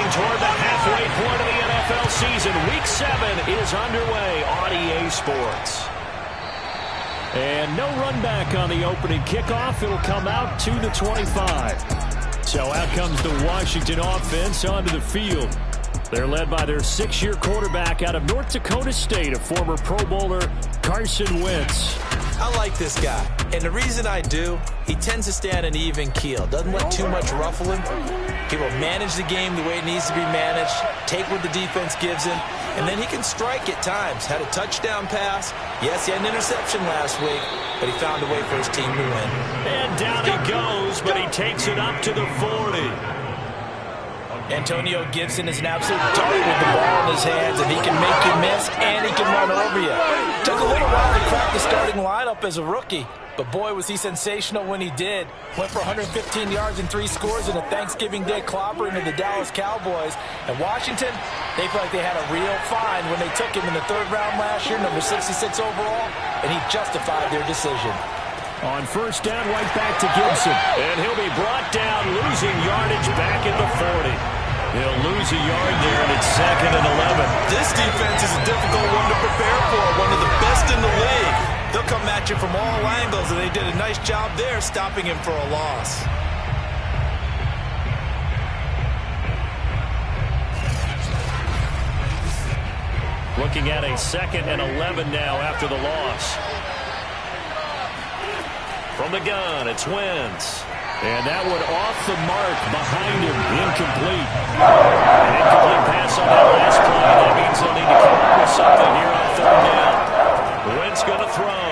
Marching toward the halfway point of the NFL season. Week 7 is underway on EA Sports. And no run back on the opening kickoff. It'll come out to the 25. So out comes the Washington offense onto the field. They're led by their 6-year quarterback out of North Dakota State, a former Pro Bowler, Carson Wentz. I like this guy, and the reason I do, he tends to stay on an even keel. Doesn't let too much ruffle him. He will manage the game the way it needs to be managed, take what the defense gives him, and then he can strike at times. Had a touchdown pass. Yes, he had an interception last week, but he found a way for his team to win. And down he goes, but he takes it up to the 40. Antonio Gibson is an absolute dart with the ball in his hands, and he can make you miss, and he can run over you. Took a little while to crack the starting lineup as a rookie, but boy, was he sensational when he did. Went for 115 yards and 3 scores in a Thanksgiving Day clobber into the Dallas Cowboys. And Washington, they feel like they had a real find when they took him in the 3rd round last year, number 66 overall, and he justified their decision. On first down, right back to Gibson. And he'll be brought down, losing yardage back at the 40. He'll lose a yard there, and it's 2nd and 11. This defense is a difficult one to prepare for, one of the best in the league. They'll come at you from all angles, and they did a nice job there stopping him for a loss. Looking at a 2nd and 11 now after the loss. From the gun, it's Wentz. And that one off the mark behind him, incomplete. An incomplete pass on that last play. That means they'll need to come up with something here on 3rd down. Wentz going to throw.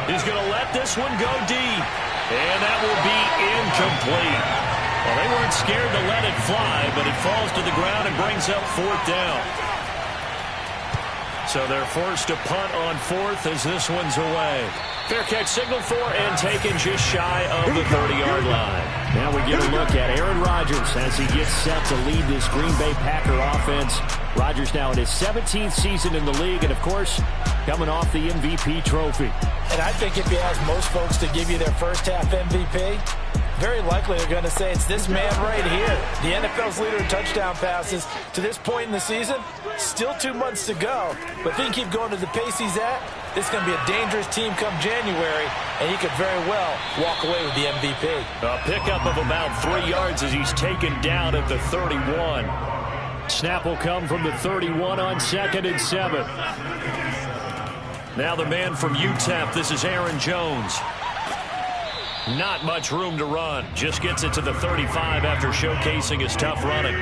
He's going to let this one go deep. And that will be incomplete. Well, they weren't scared to let it fly, but it falls to the ground and brings up 4th down. So they're forced to punt on 4th as this one's away. Fair catch signal for and taken just shy of the 30-yard line. Now we get a look at Aaron Rodgers as he gets set to lead this Green Bay Packer offense. Rodgers now in his 17th season in the league, and of course, coming off the MVP trophy. And I think if you ask most folks to give you their first half MVP, very likely they're going to say it's this man right here. The NFL's leader in touchdown passes to this point in the season. Still 2 months to go, but if he can keep going to the pace he's at, this is going to be a dangerous team come January, and he could very well walk away with the MVP. A pickup of about 3 yards as he's taken down at the 31. Snap will come from the 31 on 2nd and 7. Now the man from UTEP, this is Aaron Jones. Not much room to run. Just gets it to the 35 after showcasing his tough running.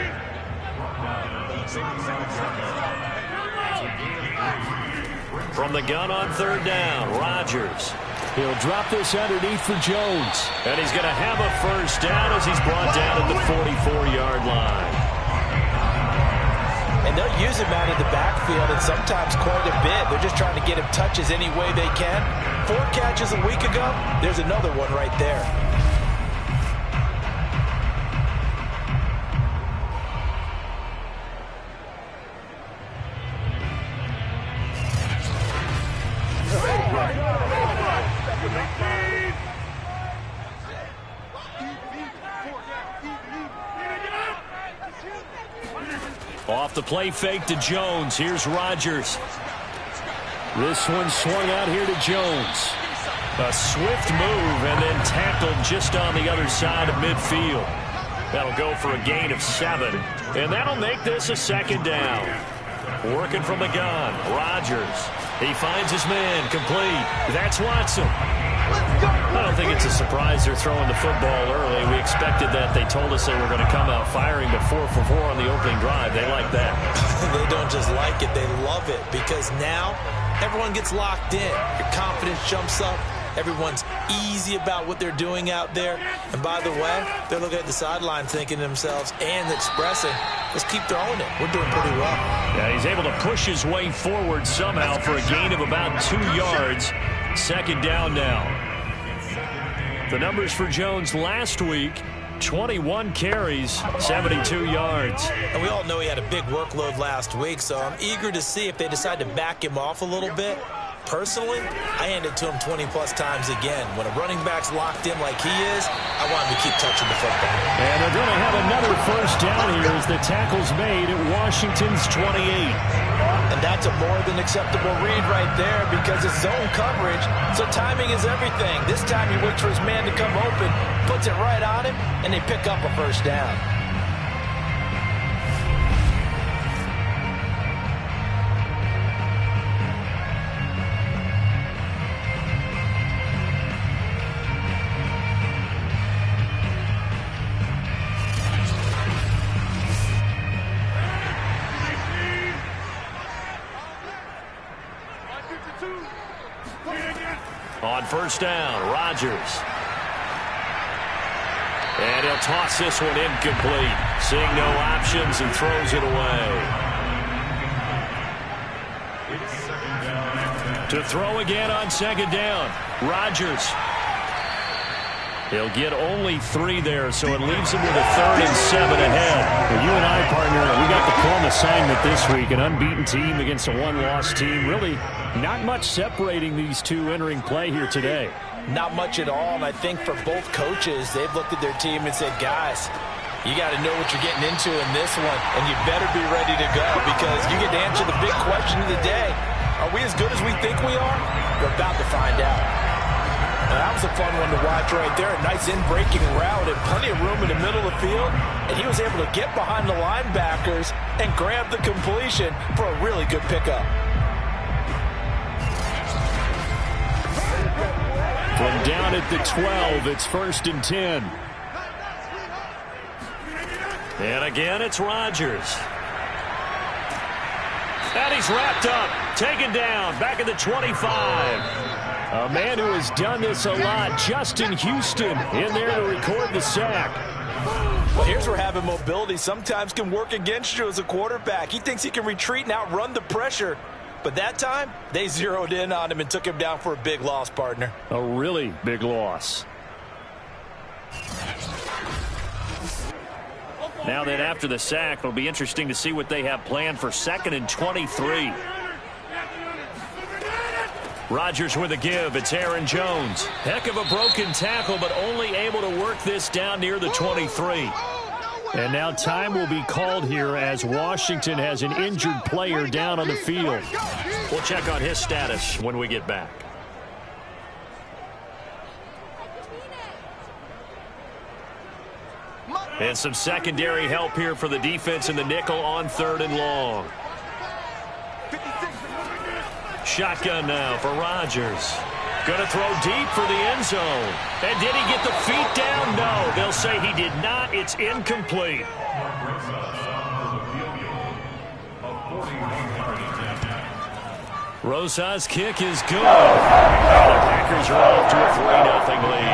From the gun on 3rd down, Rodgers. He'll drop this underneath for Jones. And he's going to have a first down as he's brought down at the 44-yard line. And they'll use him out of the backfield, and sometimes quite a bit. They're just trying to get him touches any way they can. 4 catches a week ago, there's another one right there. Off the play fake to Jones. Here's Rodgers. This one swung out here to Jones. A swift move and then tackled just on the other side of midfield. That'll go for a gain of 7. And that'll make this a 2nd down. Working from the gun. Rodgers. He finds his man. Complete. That's Watson. I don't think it's a surprise they're throwing the football early. We expected that. They told us they were going to come out firing to 4 for 4 on the opening drive. They like that. They don't just like it. They love it because now everyone gets locked in. Your confidence jumps up. Everyone's easy about what they're doing out there. And by the way, they're looking at the sideline thinking to themselves and expressing, let's keep throwing it. We're doing pretty well. Yeah, he's able to push his way forward somehow for a gain of about 2 yards. 2nd down now. The numbers for Jones last week, 21 carries, 72 yards. And we all know he had a big workload last week, so I'm eager to see if they decide to back him off a little bit. Personally, I hand it to him 20-plus times again. When a running back's locked in like he is, I want him to keep touching the football. And they're going to have another first down here as the tackle's made at Washington's 28. And that's a more than acceptable read right there because it's zone coverage, so timing is everything. This time he waits for his man to come open, puts it right on him, and they pick up a first down. On first down, Rodgers. And he'll toss this one incomplete. Seeing no options and throws it away. To throw again on second down, Rodgers. He'll get only 3 there, so it leaves him with a 3rd and 7 ahead. Well, you and I, partner, we got the plum assignment this week. An unbeaten team against a one-loss team. Really not much separating these two entering play here today. Not much at all, and I think for both coaches, they've looked at their team and said, guys, you got to know what you're getting into in this one, and you better be ready to go because you get to answer the big question of the day. Are we as good as we think we are? We're about to find out. Now, that was a fun one to watch right there. A nice in-breaking route and plenty of room in the middle of the field. And he was able to get behind the linebackers and grab the completion for a really good pickup. From down at the 12, it's 1st and 10. And again, it's Rodgers. And he's wrapped up, taken down, back at the 25. A man who has done this a lot, Justin Houston, in there to record the sack. Well, here's where having mobility sometimes can work against you as a quarterback. He thinks he can retreat and outrun the pressure. But that time, they zeroed in on him and took him down for a big loss, partner. A really big loss. Now that after the sack, it'll be interesting to see what they have planned for 2nd and 23. Rodgers with a give. It's Aaron Jones. Heck of a broken tackle, but only able to work this down near the 23. And now time will be called here as Washington has an injured player down on the field. We'll check on his status when we get back. And some secondary help here for the defense in the nickel on 3rd and long. Shotgun now for Rodgers. Going to throw deep for the end zone. And did he get the feet down? No, they'll say he did not. It's incomplete. Rosas' kick is good. And the Packers are off to a 3-0 lead.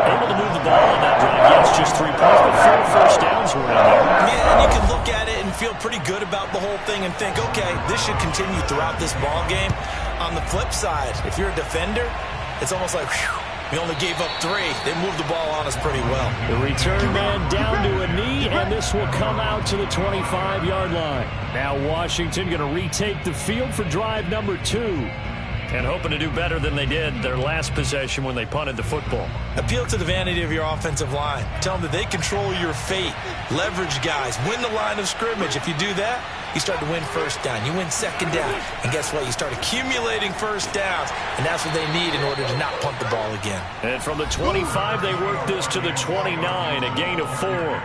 Able to move the ball on that drive. Yes, just 3 points, but 4 first downs were in there. Yeah, and you can look at it and feel pretty good about the whole thing and think, okay, this should continue throughout this ball game. On the flip side, if you're a defender, it's almost like, whew, we only gave up 3. They moved the ball on us pretty well. The return man down to a knee, and this will come out to the 25-yard line. Now Washington going to retake the field for drive number 2. And hoping to do better than they did their last possession when they punted the football. Appeal to the vanity of your offensive line. Tell them that they control your fate. Leverage guys. Win the line of scrimmage. If you do that, you start to win first down. You win second down. And guess what? You start accumulating first downs. And that's what they need in order to not punt the ball again. And from the 25, they work this to the 29, a gain of 4.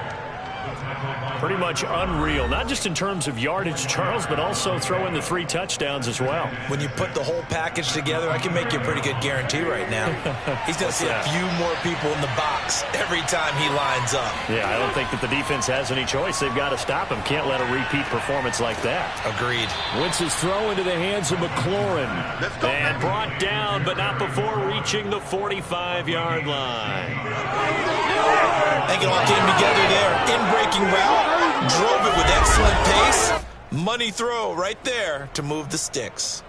Pretty much unreal, not just in terms of yardage, Charles, but also throw in the 3 touchdowns as well. When you put the whole package together, I can make you a pretty good guarantee right now. He's going to see a few more people in the box every time he lines up. Yeah, I don't think that the defense has any choice. They've got to stop him. Can't let a repeat performance like that. Agreed. Wentz's throw into the hands of McLaurin. And brought down, but not before reaching the 45-yard line. I think it all came together there. In-breaking route, drove it with excellent pace. Money throw right there to move the sticks.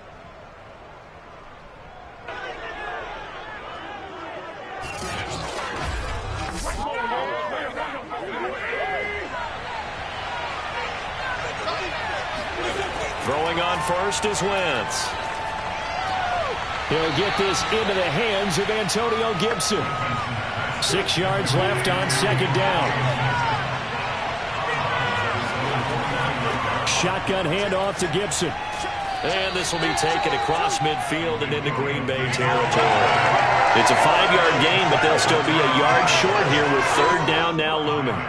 Throwing on first is Wentz. He'll get this into the hands of Antonio Gibson. 6 yards left on second down. Shotgun handoff to Gibson. And this will be taken across midfield and into Green Bay territory. It's a 5-yard gain, but they'll still be a yard short here with third down now looming.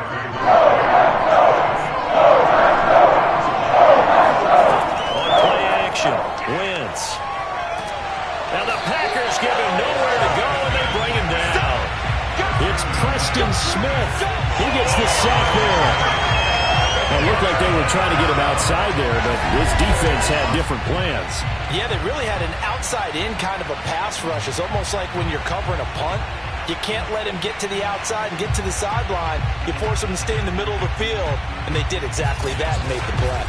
On play action, Wentz. Now the Packers give him nowhere to go, and they bring him down. It's Preston Smith. He gets the sack there. Well, it looked like they were trying to get him outside there, but his defense had different plans. Yeah, they really had an outside-in kind of a pass rush. It's almost like when you're covering a punt. You can't let him get to the outside and get to the sideline. You force him to stay in the middle of the field, and they did exactly that and made the play.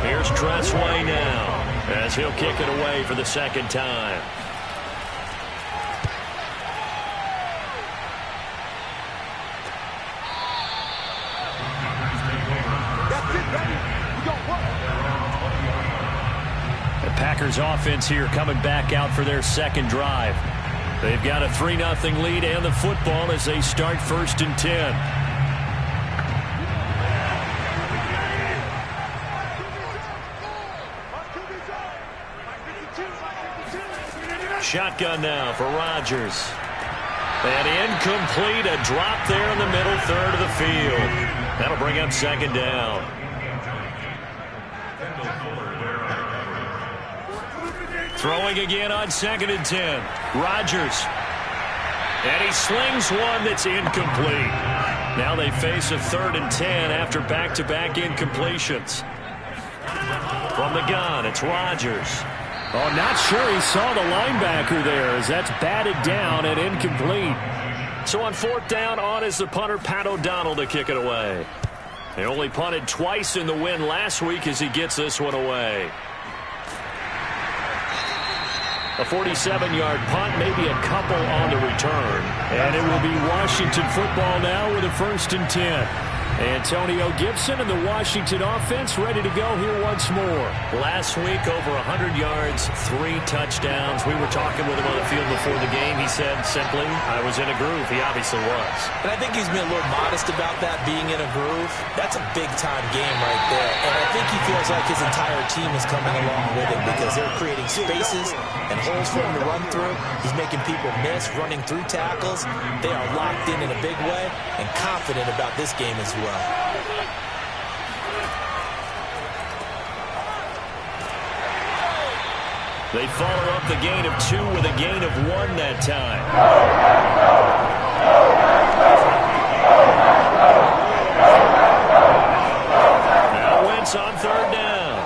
Here's Tressway now, as he'll kick it away for the second time. The Packers offense here coming back out for their second drive. They've got a 3-0 lead and the football as they start 1st and 10. Shotgun now for Rodgers. And incomplete, a drop there in the middle third of the field. That'll bring up second down. Throwing again on 2nd and 10. Rodgers. And he slings one that's incomplete. Now they face a 3rd and 10 after back-to-back incompletions. From the gun, it's Rodgers. Oh, not sure he saw the linebacker there as that's batted down and incomplete. So on 4th down, on is the punter, Pat O'Donnell, to kick it away. He only punted twice in the win last week as he gets this one away. A 47-yard punt, maybe a couple on the return. And it will be Washington football now with a 1st and 10. Antonio Gibson and the Washington offense ready to go here once more. Last week, over 100 yards, 3 touchdowns. We were talking with him on the field before the game. He said simply, I was in a groove. He obviously was. And I think he's been a little modest about that, being in a groove. That's a big-time game right there. And I think he feels like his entire team is coming along with him because they're creating spaces and holes for him to run through. He's making people miss, running through tackles. They are locked in a big way and confident about this game as well. They follow up the gain of 2 with a gain of 1 that time. Now Wentz on 3rd down.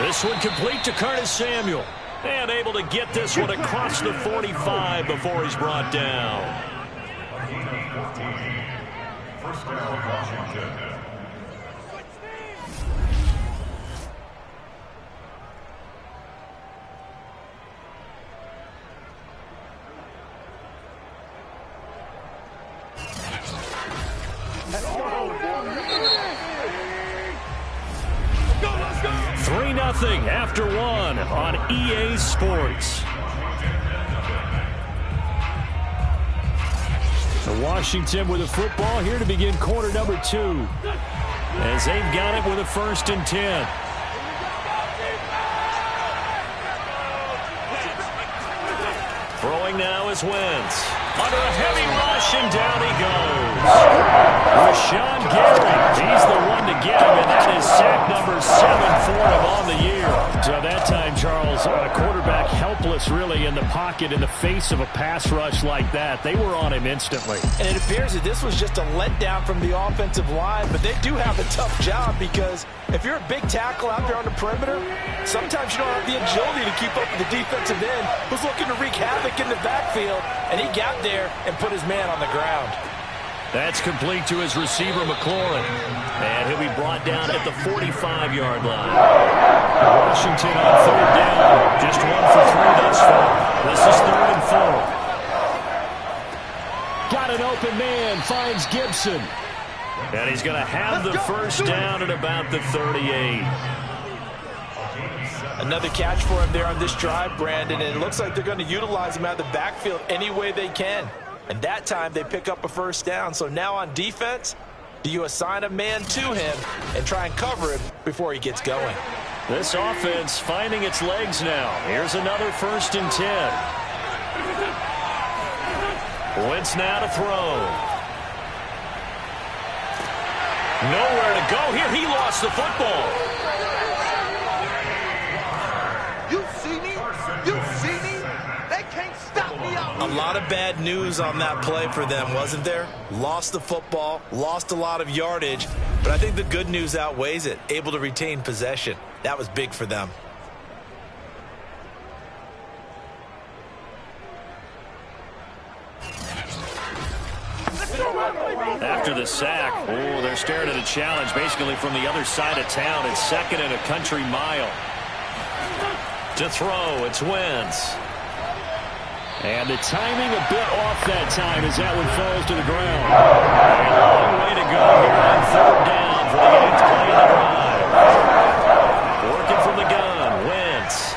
This one complete to Curtis Samuel. And able to get this one across the 45 before he's brought down. First down, Washington. Let's go. 3-0 after 1 on EA Sports. Washington with a football here to begin quarter number 2. As they've got it with a 1st and 10. Throwing now is Wentz. Under a heavy rush, and down he goes. Rashawn Gary, he's the one to get him, and that is sack number 7 for him on the year. So that time, Charles, a quarterback helpless really in the pocket in the face of a pass rush like that. They were on him instantly. And it appears that this was just a letdown from the offensive line, but they do have a tough job because if you're a big tackle out there on the perimeter, sometimes you don't have the agility to keep up with the defensive end who's looking to wreak havoc in the backfield, and he got there and put his man on the ground. That's complete to his receiver, McLaurin. And he'll be brought down at the 45-yard line. Washington on 3rd down. Just 1 for 3 thus far. This is 3rd and 4. Got an open man, finds Gibson. And he's going to have the first down at about the 38. Another catch for him there on this drive, Brandon, and it looks like they're going to utilize him out of the backfield any way they can. And that time they pick up a first down. So now on defense, do you assign a man to him and try and cover him before he gets going? This offense finding its legs now. Here's another 1st and 10. Wentz now to throw. Nowhere to go here. He lost the football. You see me? You see me? They can't stop me out. A lot of bad news on that play for them, wasn't there? Lost the football, lost a lot of yardage, but I think the good news outweighs it. Able to retain possession. That was big for them. After the sack, they're staring at a challenge basically from the other side of town. It's 2nd and a country mile. To throw, it's Wentz. And the timing a bit off that time as that one falls to the ground. A long way to go here on 3rd down for the 8th play of the drive. Working from the gun, Wentz.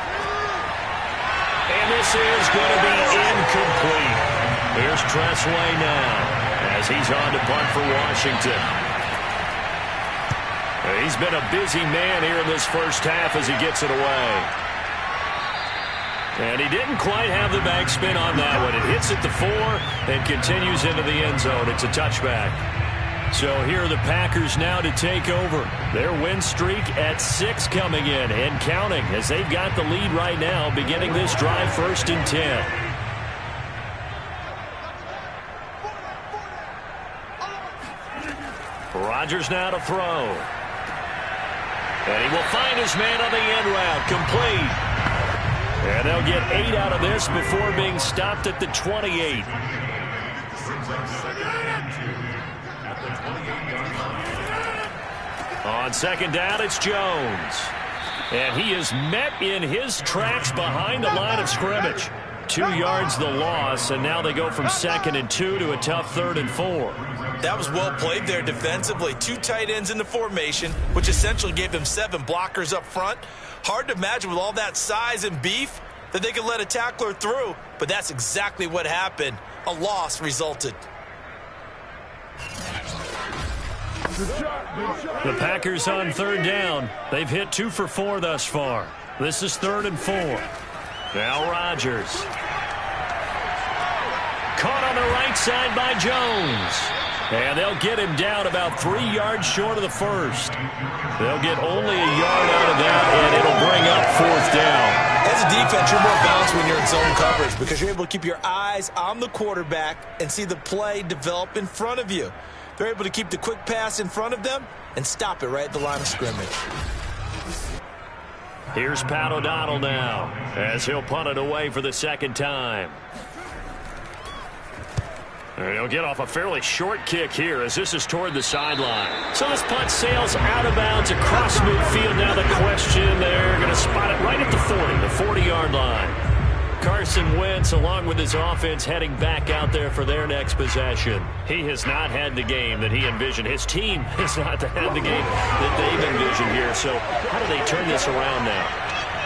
And this is going to be incomplete. Here's Tressway now as he's on to punt for Washington. He's been a busy man here in this first half as he gets it away. And he didn't quite have the backspin on that one. It hits at the 4 and continues into the end zone. It's a touchback. So here are the Packers now to take over. Their win streak at 6 coming in and counting as they've got the lead right now beginning this drive 1st and 10. Rodgers now to throw. And he will find his man on the end route. Complete. And they'll get 8 out of this before being stopped at the 28. On 2nd down, it's Jones. And he is met in his tracks behind the line of scrimmage. 2 yards the loss, and now they go from 2nd and 2 to a tough 3rd and 4. That was well played there defensively. 2 tight ends in the formation, which essentially gave them 7 blockers up front. Hard to imagine with all that size and beef that they could let a tackler through, but that's exactly what happened. A loss resulted. The Packers on 3rd down. They've hit 2 for 4 thus far. This is 3rd and 4. Now Rodgers. Caught on the right side by Jones. And they'll get him down about 3 yards short of the first. They'll get only a yard out of that, and it'll bring up 4th down. As a defense, you're more balanced when you're in zone coverage because you're able to keep your eyes on the quarterback and see the play develop in front of you. They're able to keep the quick pass in front of them and stop it right at the line of scrimmage. Here's Pat O'Donnell now as he'll punt it away for the 2nd time. And he'll get off a fairly short kick here as this is toward the sideline. So this punt sails out of bounds across midfield. Now the question, they're going to spot it right at the 40-yard line. Carson Wentz, along with his offense, heading back out there for their next possession. He has not had the game that he envisioned. His team has not had the game that they've envisioned here. So how do they turn this around now?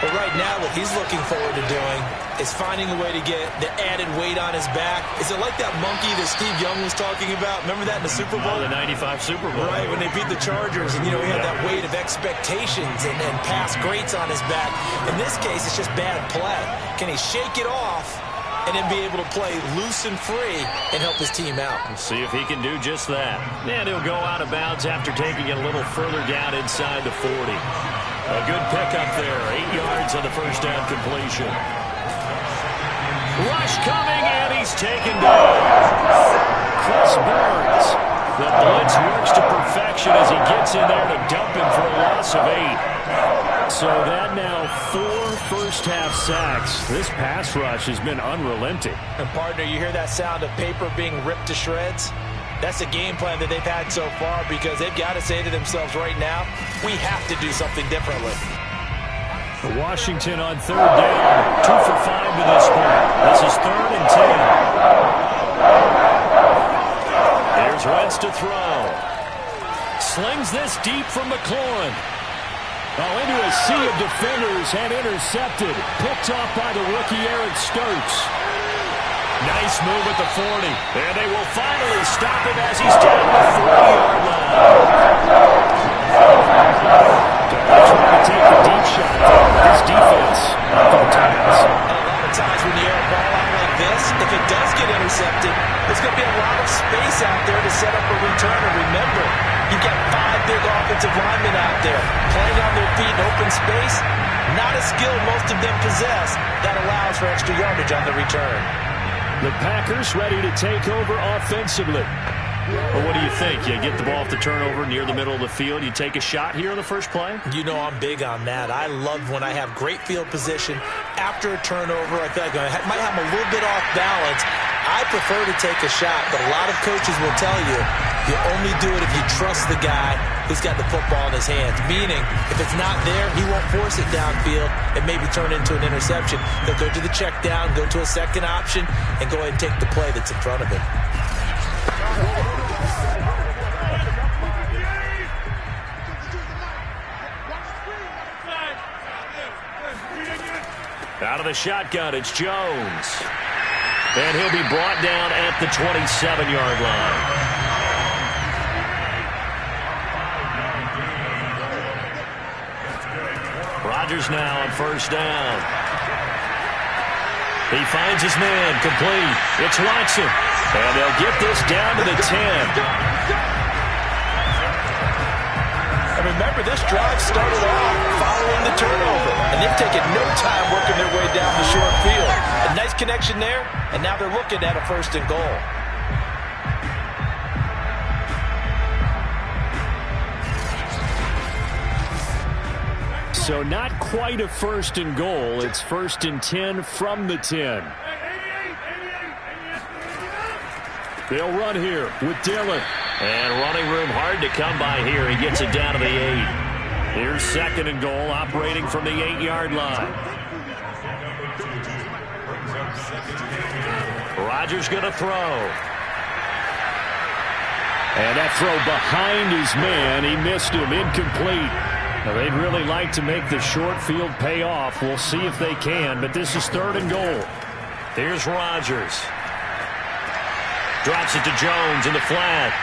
But right now, what he's looking forward to doing is finding a way to get the added weight on his back. Is it like that monkey that Steve Young was talking about? Remember that in the Super Bowl? The 95 Super Bowl. Right, when they beat the Chargers, and, he had that weight of expectations and past greats on his back. In this case, it's just bad play. Can he shake it off and then be able to play loose and free and help his team out? Let's see if he can do just that. And he'll go out of bounds after taking it a little further down inside the 40. A good pickup there. 8 yards on the first down completion. Rush coming, and he's taken down. Chris Burns. The blitz works to perfection as he gets in there to dump him for a loss of 8. So that now 4 first-half sacks. This pass rush has been unrelenting. And, partner, you hear that sound of paper being ripped to shreds? That's a game plan that they've had so far because they've got to say to themselves right now, we have to do something differently. Washington on 3rd down. 2 for 5 to this point. This is 3rd and 10. Here's Wentz to throw. Slings this deep from McLaurin. Oh, into a sea of defenders and intercepted. Picked off by the rookie Eric Stokes. Nice move at the 40. And they will finally stop him as he's down the 40-yard line. Trying to take the deep shot there. This defense, times. A lot of times when you air a ball out like this, if it does get intercepted, there's going to be a lot of space out there to set up a return. And remember, you've got 5 big offensive linemen out there playing on their feet in open space. Not a skill most of them possess that allows for extra yardage on the return. The Packers ready to take over offensively. Well, what do you think? You get the ball off the turnover near the middle of the field. You take a shot here on the first play? You know I'm big on that. I love when I have great field position after a turnover. I feel like I might have a little bit off balance. I prefer to take a shot, but a lot of coaches will tell you you only do it if you trust the guy who's got the football in his hands. Meaning, if it's not there, he won't force it downfield and maybe turn into an interception. He'll go to the check down, go to a second option, and go ahead and take the play that's in front of him. Out of the shotgun, it's Jones. And he'll be brought down at the 27-yard line. Rodgers now on first down. He finds his man, complete. It's Watson. And they'll get this down to the 10. And remember, this drive started off following the turnover. And they've taken no time working their way down the short field. A nice connection there, and now they're looking at a first and goal. So not quite a first and goal. It's first and 10 from the 10. They'll run here with Dillon. And running room hard to come by here. He gets it down to the 8. Here's second and goal, operating from the 8-yard line. Rodgers going to throw. And that throw behind his man. He missed him, incomplete. Now, they'd really like to make the short field pay off. We'll see if they can, but this is third and goal. Here's Rodgers. Drops it to Jones in the flat.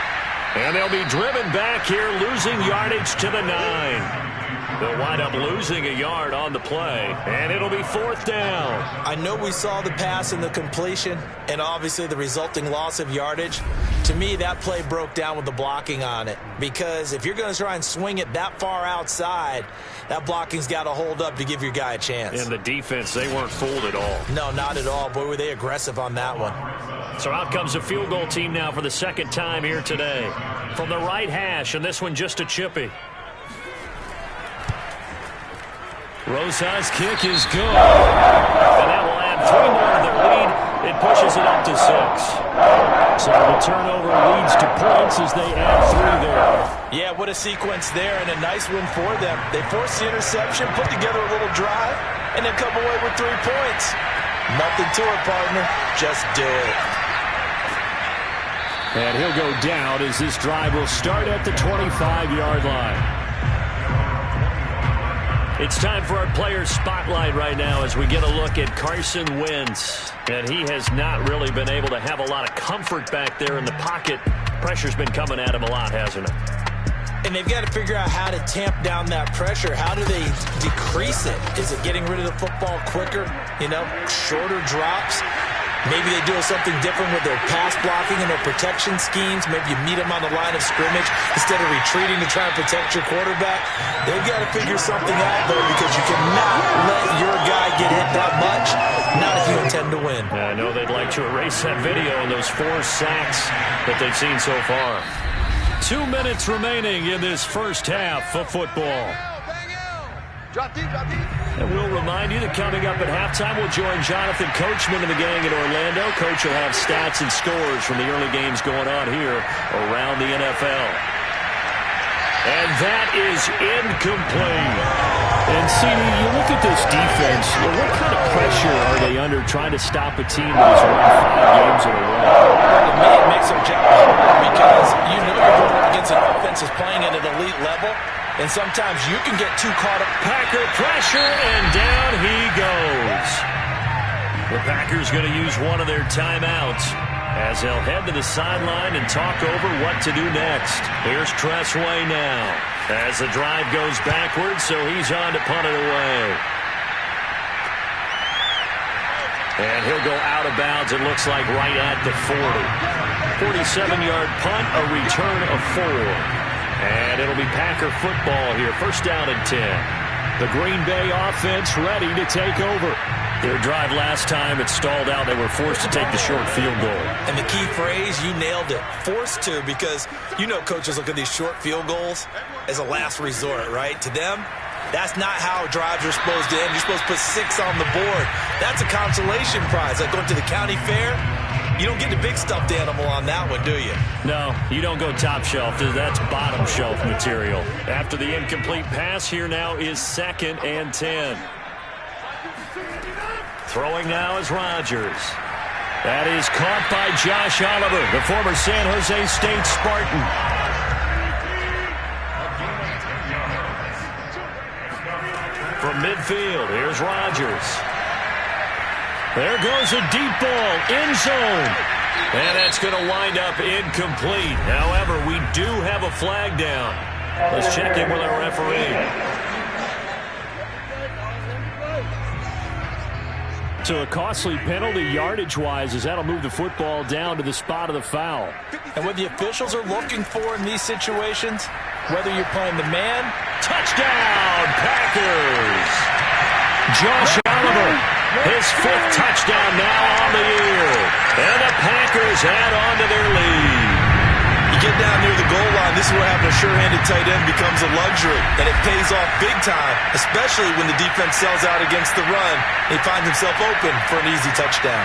And they'll be driven back here, losing yardage to the 9. They'll wind up losing a yard on the play, and it'll be fourth down. I know we saw the pass and the completion, and obviously the resulting loss of yardage. To me, that play broke down with the blocking on it, because if you're going to try and swing it that far outside, that blocking's got to hold up to give your guy a chance. And the defense, they weren't fooled at all. No, not at all. Boy, were they aggressive on that one. So out comes a field goal team now for the second time here today. From the right hash, and this one just a chippy. Rosas' kick is good. And that will add 3 more to their lead. It pushes it up to 6. So the turnover leads to points as they add 3 there. Yeah, what a sequence there, and a nice one for them. They forced the interception, put together a little drive, and then come away with 3 points. Nothing to it, partner. Just do it. And he'll go down as this drive will start at the 25-yard line. It's time for our player spotlight right now as we get a look at Carson Wentz. And he has not really been able to have a lot of comfort back there in the pocket. Pressure's been coming at him a lot, hasn't it? And they've got to figure out how to tamp down that pressure. How do they decrease it? Is it getting rid of the football quicker? You know, shorter drops? Maybe they do something different with their pass blocking and their protection schemes. Maybe you meet them on the line of scrimmage instead of retreating to try and protect your quarterback. They've got to figure something out, though, because you cannot let your guy get hit that much, not if you intend to win. I know they'd like to erase that video and those 4 sacks that they've seen so far. 2 minutes remaining in this first half of football. Drop deep, drop deep. And we'll remind you that coming up at halftime, we'll join Jonathan Coachman and the gang in Orlando. Coach will have stats and scores from the early games going on here around the NFL. And that is incomplete. And, CD, you look at this defense, what kind of pressure are they under trying to stop a team that has won 5 games in a row? To me, it makes their job harder because you know you're going up against an offense that's playing at an elite level. and sometimes you can get too caught up. Packer pressure, and down he goes. The Packers going to use one of their timeouts as they'll head to the sideline and talk over what to do next. Here's Tressway now as the drive goes backwards, so he's on to punt it away. And he'll go out of bounds, it looks like, right at the 40. 47-yard punt, a return of 4. And it'll be Packer football here, first down and 10. The Green Bay offense ready to take over. Their drive last time, it stalled out. They were forced to take the short field goal. And the key phrase, you nailed it, forced to, because you know coaches look at these short field goals as a last resort, right? To them, that's not how drives are supposed to end. You're supposed to put 6 on the board. That's a consolation prize. Like going to the county fair, you don't get the big stuffed animal on that one, do you? No, you don't go top shelf. That's bottom shelf material. After the incomplete pass, here now is 2nd and 10. Throwing now is Rodgers. That is caught by Josh Oliver, the former San Jose State Spartan. From midfield, here's Rodgers. There goes a deep ball, end zone. And that's going to wind up incomplete. However, we do have a flag down. Let's check in with our referee. So a costly penalty yardage-wise, as that'll move the football down to the spot of the foul. And what the officials are looking for in these situations, whether you're playing the man, touchdown, Packers! Josh Oliver, his 5th touchdown now on the year. And the Packers add on to their lead. You get down near the goal line, this is where having a sure-handed tight end becomes a luxury. And it pays off big time, especially when the defense sells out against the run. He finds himself open for an easy touchdown.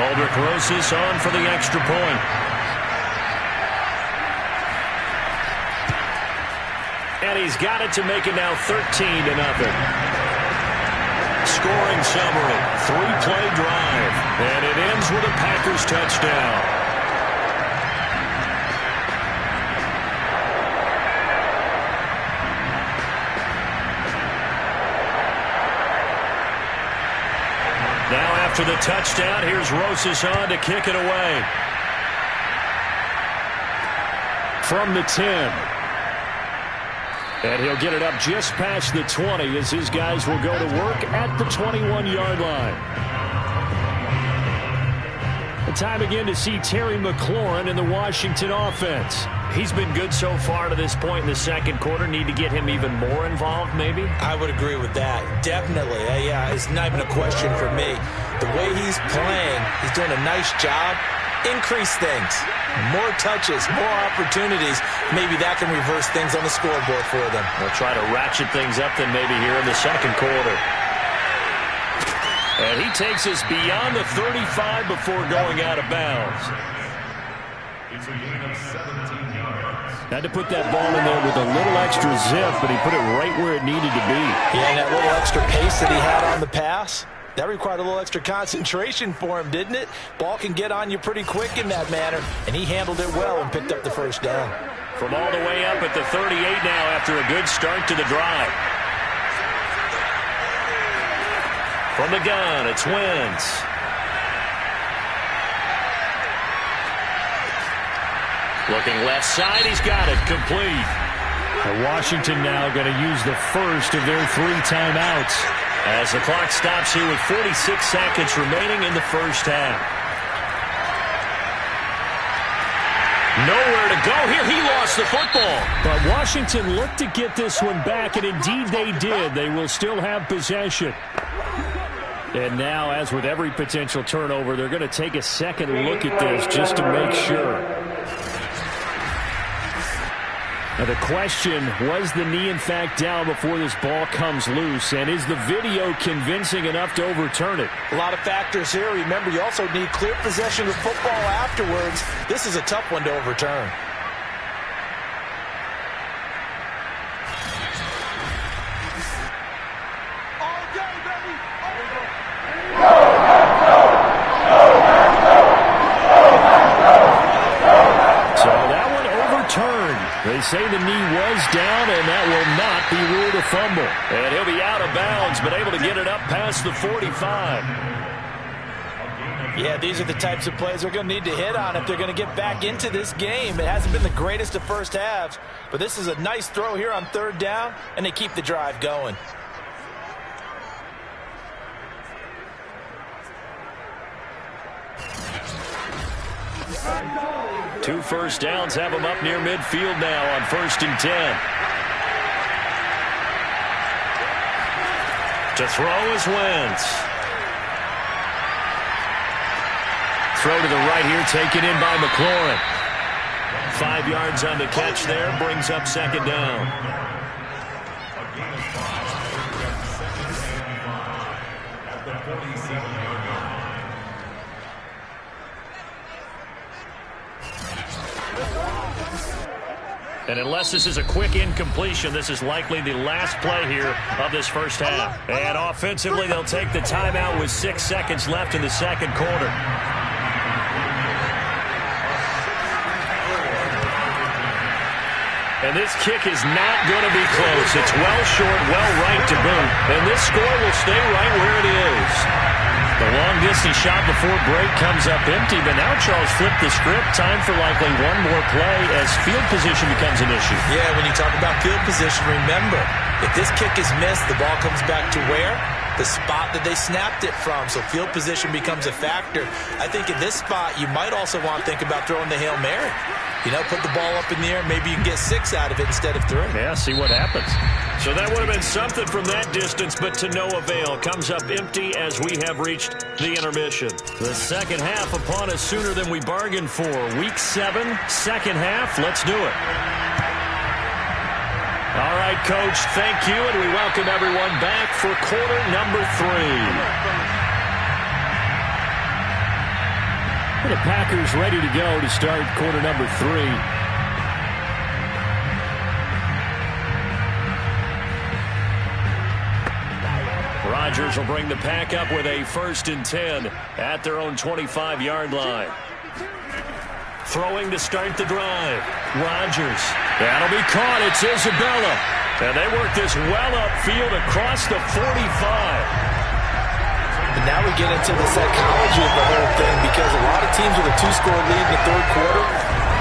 Aldrich Rosas on for the extra point. And he's got it to make it now 13-0. Scoring summary, 3-play drive. And it ends with a Packers touchdown. Now after the touchdown, here's Rosas on to kick it away. From the 10. And he'll get it up just past the 20 as his guys will go to work at the 21-yard line. And time again to see Terry McLaurin in the Washington offense. He's been good so far to this point in the second quarter. Need to get him even more involved, maybe? I would agree with that. Definitely. Yeah, it's not even a question for me. The way he's playing, he's doing a nice job. Increase things. More touches, more opportunities. Maybe that can reverse things on the scoreboard for them. They'll try to ratchet things up then maybe here in the second quarter. And he takes us beyond the 35 before going out of bounds. Had to put that ball in there with a little extra zip, but he put it right where it needed to be. Yeah, and that little extra pace that he had on the pass, that required a little extra concentration for him, didn't it? Ball can get on you pretty quick in that manner, and he handled it well and picked up the first down. From all the way up at the 38 now after a good start to the drive. From the gun, it's Wentz. Looking left side, he's got it, complete. Washington now going to use the first of their 3 timeouts. As the clock stops here with 46 seconds remaining in the first half. Nowhere to go here. He lost the football. But Washington looked to get this one back, and indeed they did. They will still have possession. And now, as with every potential turnover, they're going to take a second look at this just to make sure. Now the question, was the knee in fact down before this ball comes loose? And is the video convincing enough to overturn it? A lot of factors here. Remember, you also need clear possession of the football afterwards. This is a tough one to overturn. All day, baby. They say the knee was down, and that will not be ruled a fumble. And he'll be out of bounds, but able to get it up past the 45. Yeah, these are the types of plays they're going to need to hit on if they're going to get back into this game. It hasn't been the greatest of first halves, but this is a nice throw here on third down, and they keep the drive going. Two first downs have him up near midfield now on 1st and 10. To throw is Wentz. Throw to the right here, taken in by McLaurin. 5 yards on the catch there, brings up 2nd down. And unless this is a quick incompletion, this is likely the last play here of this first half. And offensively, they'll take the timeout with 6 seconds left in the second quarter. And this kick is not going to be close. It's well short, well right to boot. And this score will stay right where it is. The long-distance shot before break comes up empty, but now Charles flipped the script. Time for likely one more play as field position becomes an issue. Yeah, when you talk about field position, remember, if this kick is missed, the ball comes back to where? The spot that they snapped it from. So field position becomes a factor. I think in this spot, you might also want to think about throwing the Hail Mary. You know, put the ball up in the air. Maybe you can get 6 out of it instead of 3. Yeah, see what happens. So that would have been something from that distance, but to no avail. Comes up empty as we have reached the intermission. The second half upon us sooner than we bargained for. Week 7, second half. Let's do it. All right, Coach, thank you, and we welcome everyone back for quarter number 3. The Packers ready to go to start quarter number 3. Rodgers will bring the pack up with a 1st and 10 at their own 25-yard line. Throwing to start the drive. Rodgers. That'll be caught. It's Isabella. And they work this well upfield across the 45. And now we get into the psychology of the whole thing, because a lot of teams with a 2-score lead in the third quarter,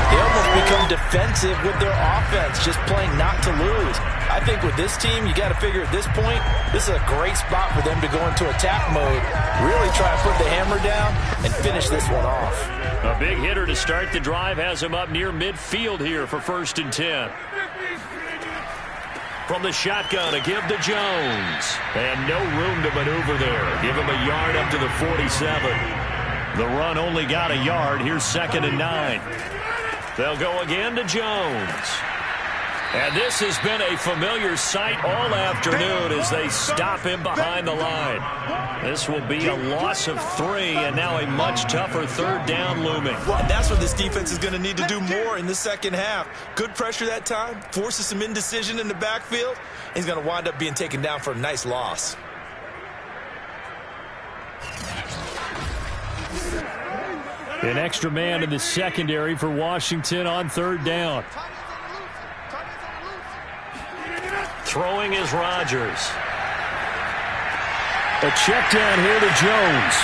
they almost become defensive with their offense, just playing not to lose. I think with this team, you got to figure at this point, this is a great spot for them to go into attack mode, really try and put the hammer down and finish this one off. A big hitter to start the drive has him up near midfield here for 1st and 10. From the shotgun, a give to Jones. And no room to maneuver there. Give him a yard up to the 47. The run only got a yard. Here's 2nd and 9. They'll go again to Jones. And this has been a familiar sight all afternoon as they stop him behind the line. This will be a loss of 3, and now a much tougher 3rd down looming. Well, and that's what this defense is going to need to do more in the second half. Good pressure that time, forces some indecision in the backfield. He's going to wind up being taken down for a nice loss. An extra man in the secondary for Washington on 3rd down. Throwing is Rodgers. A check down here to Jones.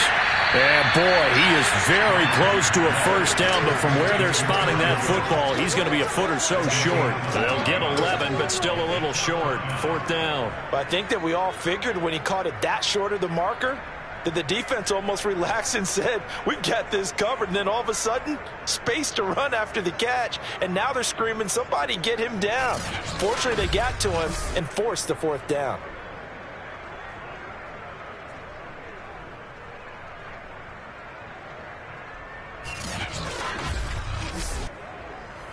And boy, he is very close to a 1st down, but from where they're spotting that football, he's going to be a foot or so short. They'll get 11, but still a little short. 4th down. But I think that we all figured when he caught it that short of the marker, that the defense almost relaxed and said, we've got this covered. And then all of a sudden, space to run after the catch. And now they're screaming, somebody get him down. Fortunately, they got to him and forced the 4th down.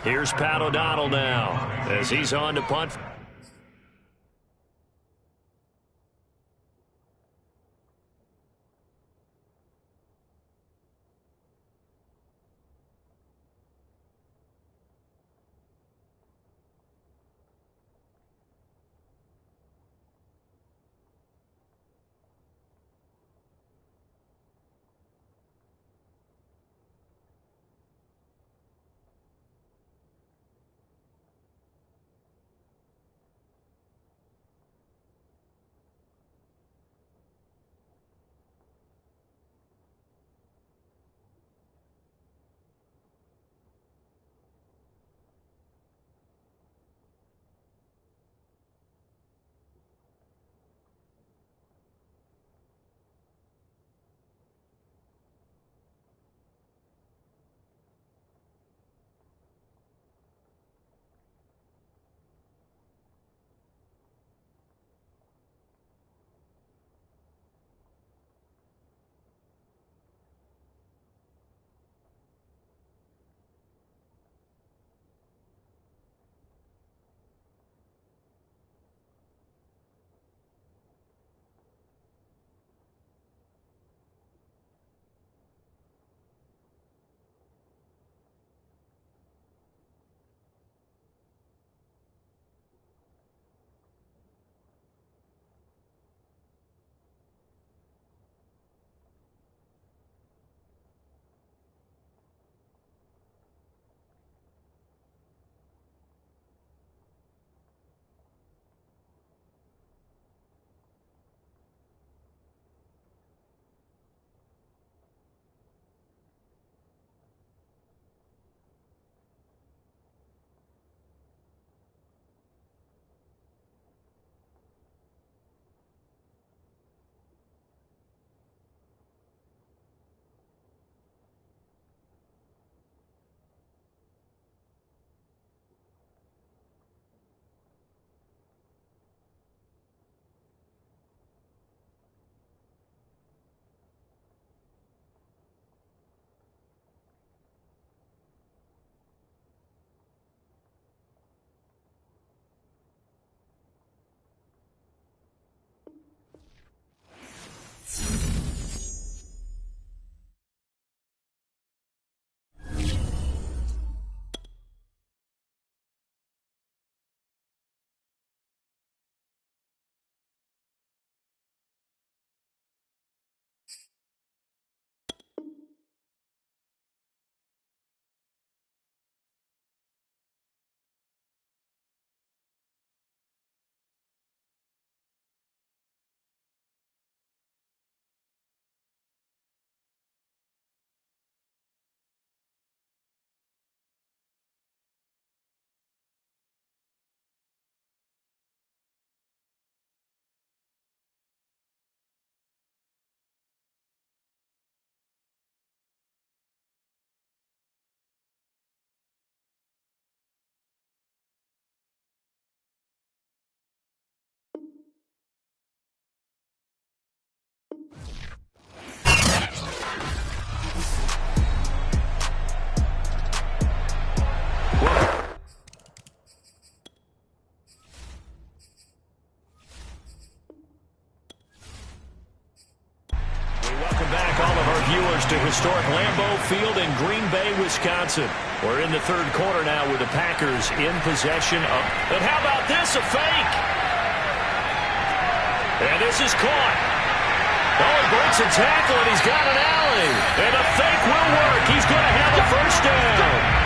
Here's Pat O'Donnell now as he's on to punt. Lambeau Field in Green Bay, Wisconsin. We're in the third quarter now with the Packers in possession of... And how about this, a fake? And this is caught. Oh, he breaks a tackle, and he's got an alley. And the fake will work. He's going to have a first down.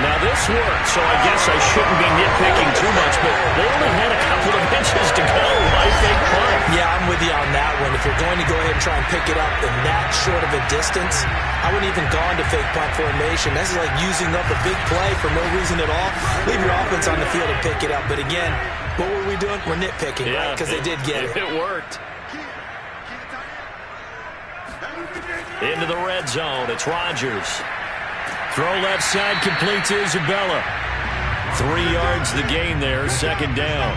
Now, this worked, so I guess I shouldn't be nitpicking too much, but they only had a couple of inches to go. Why fake punt? Yeah, I'm with you on that one. If you're going to go ahead and try and pick it up in that short of a distance, I wouldn't even gone to fake punt formation. This is like using up a big play for no reason at all. Leave your offense on the field and pick it up. But again, what were we doing? We're nitpicking, right? Because they did get it. It worked. Into the red zone. It's Rodgers. Throw left side completes Isabella. 3 yards the gain there, second down.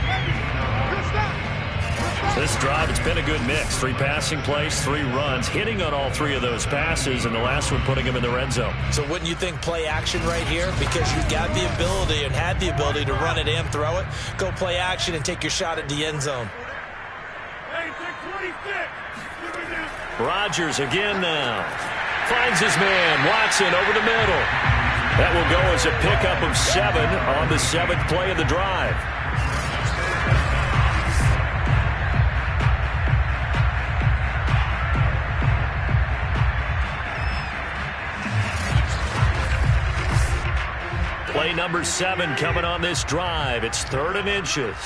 This drive, it's been a good mix. 3 passing plays, 3 runs, hitting on all 3 of those passes, and the last one putting him in the red zone. So wouldn't you think play action right here? Because you've got the ability and had the ability to run it and throw it. Go play action and take your shot at the end zone. Rodgers again now. Finds his man, Watson over the middle. That will go as a pickup of 7 on the 7th play of the drive. Play number 7 coming on this drive. It's 3rd and inches.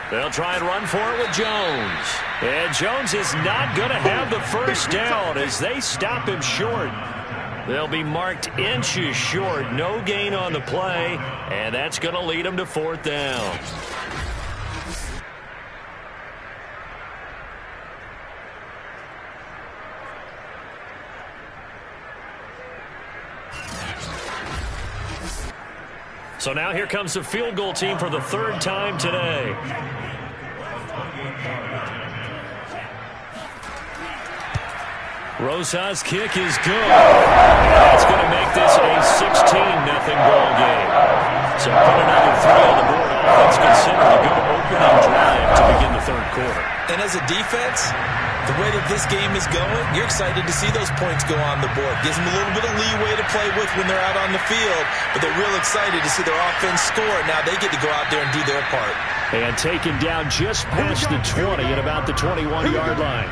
They'll try and run for it with Jones. And Jones is not going to have the first down as they stop him short. They'll be marked inches short. No gain on the play, and that's going to lead them to 4th down. So now here comes the field goal team for the 3rd time today. Rosas' kick is good. That's going to make this a 16-0 ball game. So put another 3 on the board. Offense considered a good opening drive to begin the 3rd quarter. And as a defense, the way that this game is going, you're excited to see those points go on the board. Gives them a little bit of leeway to play with when they're out on the field, but they're real excited to see their offense score. Now they get to go out there and do their part. And taken down just past the 20 at about the 21-yard line.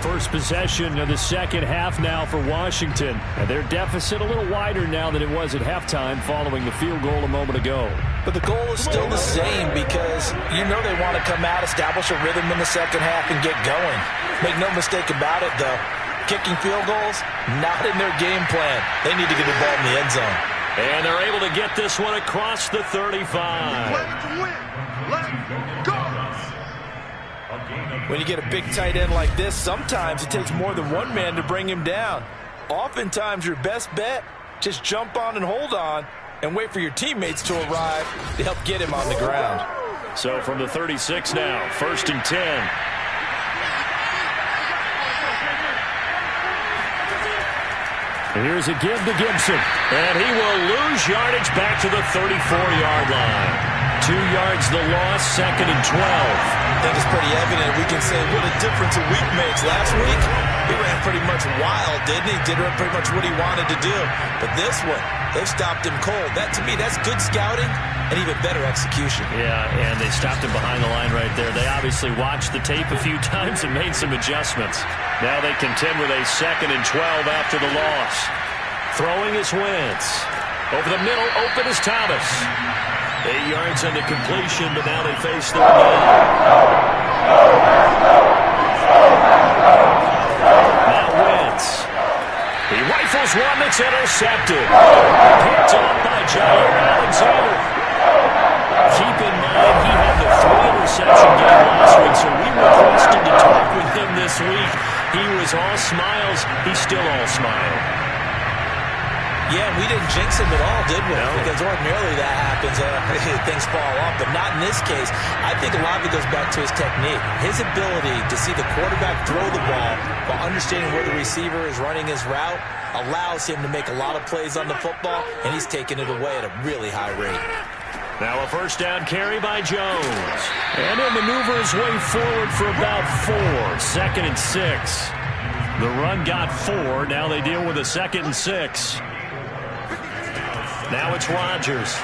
First possession of the second half now for Washington. And their deficit a little wider now than it was at halftime following the field goal a moment ago. But the goal is still the same because you know they want to come out, establish a rhythm in the second half, and get going. Make no mistake about it, though. Kicking field goals, not in their game plan. They need to get the ball in the end zone. And they're able to get this one across the 35. Let's go. When you get a big tight end like this, sometimes it takes more than one man to bring him down. Oftentimes, your best bet, just jump on and hold on and wait for your teammates to arrive to help get him on the ground. So from the 36 now, 1st and 10. Here's a give to Gibson. And he will lose yardage back to the 34-yard line. 2 yards the loss, 2nd and 12. I think it's pretty evident. We can say what a difference a week makes. Last week, he ran pretty much wild, didn't he? Did pretty much what he wanted to do. But this one, they've stopped him cold. That, to me, that's good scouting and even better execution. Yeah, and they stopped him behind the line right there. They obviously watched the tape a few times and made some adjustments. Now they contend with a 2nd and 12 after the loss. Throwing is Wentz. Over the middle, open is Thomas. 8 yards on the completion, but now they face 3rd down. Now Wentz. He rifles one that's intercepted. Picked up by Jair Alexander. Keep in mind, he had the 3-interception game last week, so we requested to talk with him this week. He was all smiles. He's still all smile. Yeah, we didn't jinx him at all, did we? No. Because ordinarily that happens. Things fall off, but not in this case. I think a lot of it goes back to his technique. His ability to see the quarterback throw the ball while understanding where the receiver is running his route allows him to make a lot of plays on the football, and he's taking it away at a really high rate. Now a first down carry by Jones. And he'll maneuver his way forward for about 4. 2nd and 6. The run got 4. Now they deal with a 2nd and 6. Now it's Rodgers.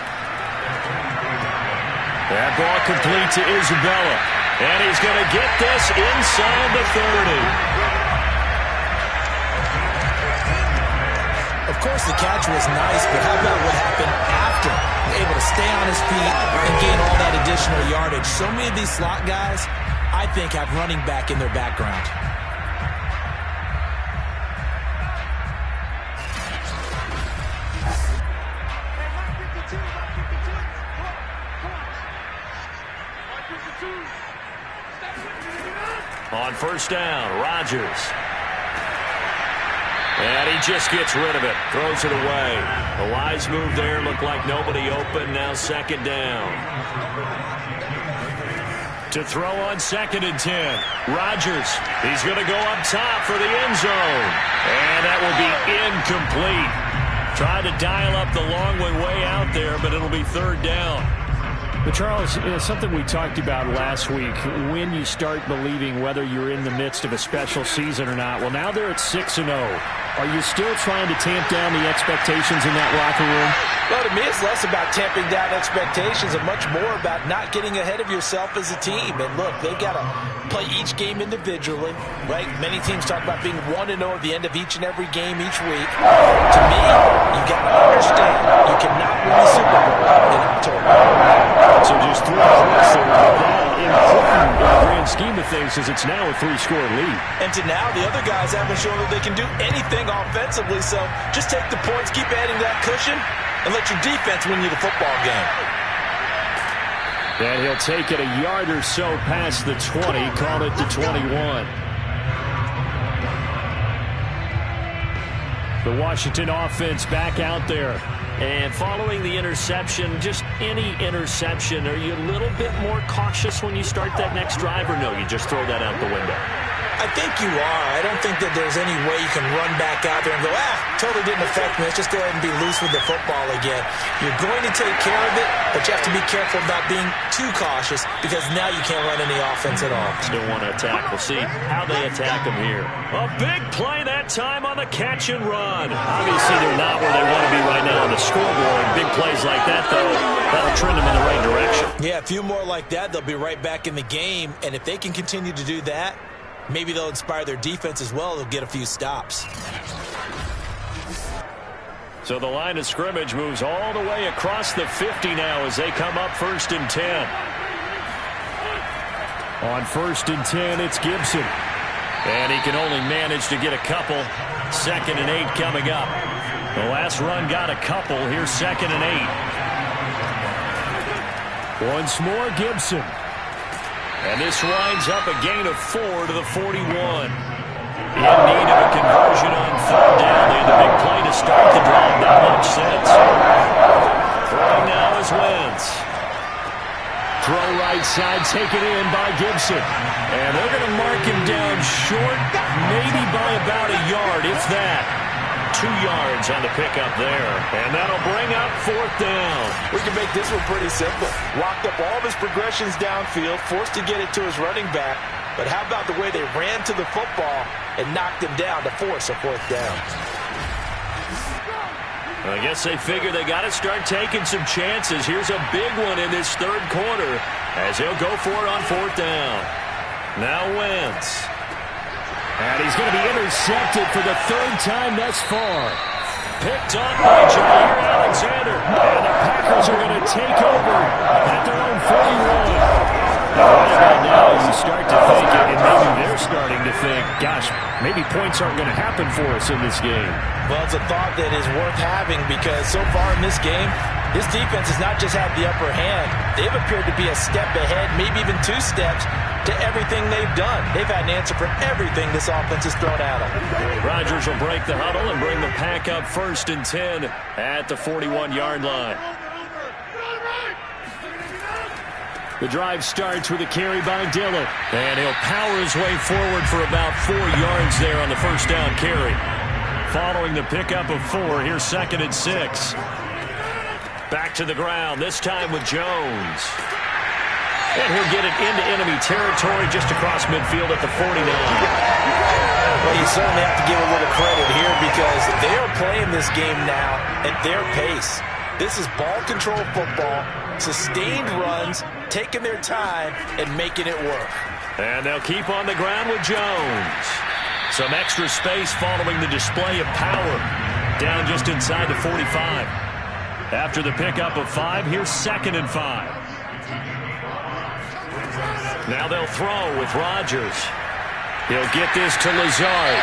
That ball complete to Isabella. And he's going to get this inside the 30. Of course, the catch was nice, but how about what happened after? Able to stay on his feet and gain all that additional yardage. So many of these slot guys, I think, have running back in their background. On first down, Rodgers. And he just gets rid of it. Throws it away. A wise move there. Looked like nobody open. Now 2nd down. To throw on 2nd and 10. Rodgers. He's going to go up top for the end zone. And that will be incomplete. Tried to dial up the long one way out there, but it'll be 3rd down. But Charles, something we talked about last week, when you start believing whether you're in the midst of a special season or not. Well, now they're at 6-0. Are you still trying to tamp down the expectations in that locker room? Well, to me, it's less about tamping down expectations and much more about not getting ahead of yourself as a team. And look, they've got to play each game individually, right? Many teams talk about being 1-0 at the end of each and every game each week. To me, you got to understand you cannot win the Super Bowl in October. So just 3 points there, but that important in the grand scheme of things is it's now a 3-score lead. And to now, the other guys haven't shown that they can do anything offensively, so just take the points, keep adding that cushion, and let your defense win you the football game. And he'll take it a yard or so past the 20, call it the 21. The Washington offense back out there. And following the interception, just any interception, are you a little bit more cautious when you start that next drive, or no, you just throw that out the window? I think you are. I don't think that there's any way you can run back out there and go, totally didn't affect me. Let's just go ahead and be loose with the football again. You're going to take care of it, but you have to be careful about being too cautious because now you can't run any offense at all. Still want to attack. We'll see how they attack them here. A big play that time on the catch and run. Obviously, they're not where they want to be right now on the scoreboard. Big plays like that, though, that'll trend them in the right direction. Yeah, a few more like that, they'll be right back in the game. And if they can continue to do that, maybe they'll inspire their defense as well. They'll get a few stops. So the line of scrimmage moves all the way across the 50 now as they come up 1st and 10. On 1st and 10, it's Gibson. And he can only manage to get a couple. 2nd and 8 coming up. The last run got a couple. Here's 2nd and 8. Once more, Gibson. And this winds up a gain of 4 to the 41. In need of a conversion on 3rd down. They had the big play to start the drive. Not much sense. Throwing now is Wentz. Throw right side, taken in by Gibson. And they're going to mark him down short, maybe by about a yard, if that. 2 yards on the pickup there. And that'll bring up 4th down. We can make this one pretty simple. Locked up all of his progressions downfield, forced to get it to his running back. But how about the way they ran to the football and knocked him down to force a 4th down? I guess they figure they got to start taking some chances. Here's a big one in this 3rd quarter as he'll go for it on 4th down. Now Wentz. And he's going to be intercepted for the 3rd time thus far. Picked up by Jair Alexander. And the Packers are going to take over at their own 41. Right about now, you start to think, and maybe they're starting to think, gosh, maybe points aren't going to happen for us in this game. Well, it's a thought that is worth having because so far in this game, this defense has not just had the upper hand. They've appeared to be a step ahead, maybe even 2 steps to everything they've done. They've had an answer for everything this offense has thrown at them. Rodgers will break the huddle and bring the pack up 1st and 10 at the 41-yard line. The drive starts with a carry by Dillon. And he'll power his way forward for about 4 yards there on the 1st down carry. Following the pickup of 4, here's 2nd and 6. Back to the ground, this time with Jones. And he'll get it into enemy territory just across midfield at the 49. Well, you certainly have to give a little credit here because they are playing this game now at their pace. This is ball control football, sustained runs, taking their time, and making it work. And they'll keep on the ground with Jones. Some extra space following the display of power. Down just inside the 45. After the pickup of 5, here's 2nd and 5. Now they'll throw with Rodgers. He'll get this to Lazard.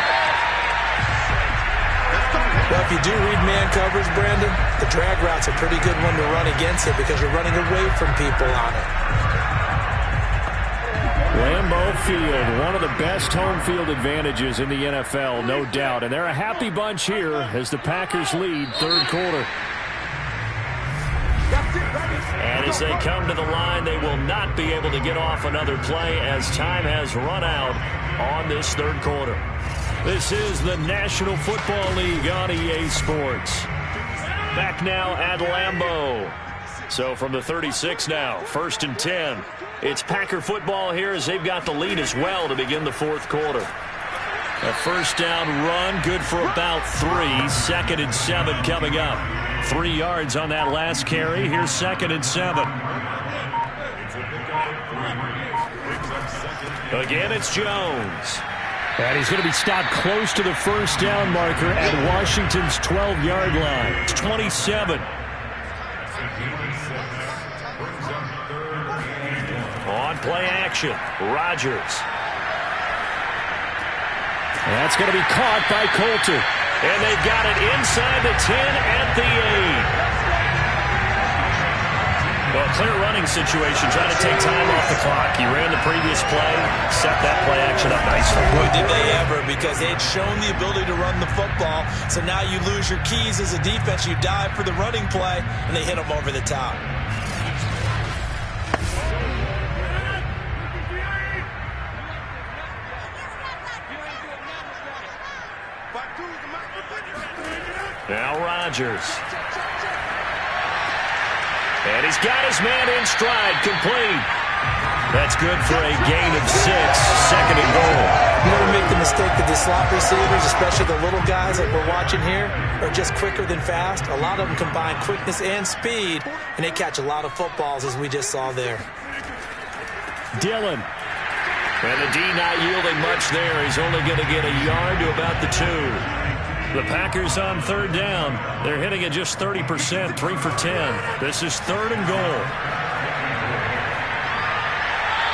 Well, if you do read man coverage, Brandon, the drag route's a pretty good one to run against it because you're running away from people on it. Lambeau Field, one of the best home field advantages in the NFL, no doubt. And they're a happy bunch here as the Packers lead 3rd quarter. And as they come to the line, they will not be able to get off another play as time has run out on this 3rd quarter. This is the National Football League on EA Sports. Back now at Lambeau. So from the 36 now, 1st and 10. It's Packer football here as they've got the lead as well to begin the 4th quarter. A 1st down run, good for about 3. 2nd and 7 coming up. 3 yards on that last carry. Here's 2nd and 7. Again, it's Jones. And he's going to be stopped close to the 1st down marker at Washington's 12-yard line. It's 27. On play action, Rodgers. That's going to be caught by Coulter. And they've got it inside the 10 at the 8. Well, clear running situation, trying to take time off the clock. He ran the previous play, set that play action up nicely. Boy, did they ever, because they'd shown the ability to run the football. So now you lose your keys as a defense. You dive for the running play, and they hit them over the top. Now Rodgers. And he's got his man in stride, complete. That's good for a gain of 6, 2nd and goal. You never make the mistake that the slot receivers, especially the little guys like we're watching here, are just quicker than fast. A lot of them combine quickness and speed, and they catch a lot of footballs, as we just saw there. Dillon. And the D not yielding much there. He's only going to get a yard to about the 2. The Packers on 3rd down. They're hitting at just 30%, 3 for 10. This is 3rd and goal.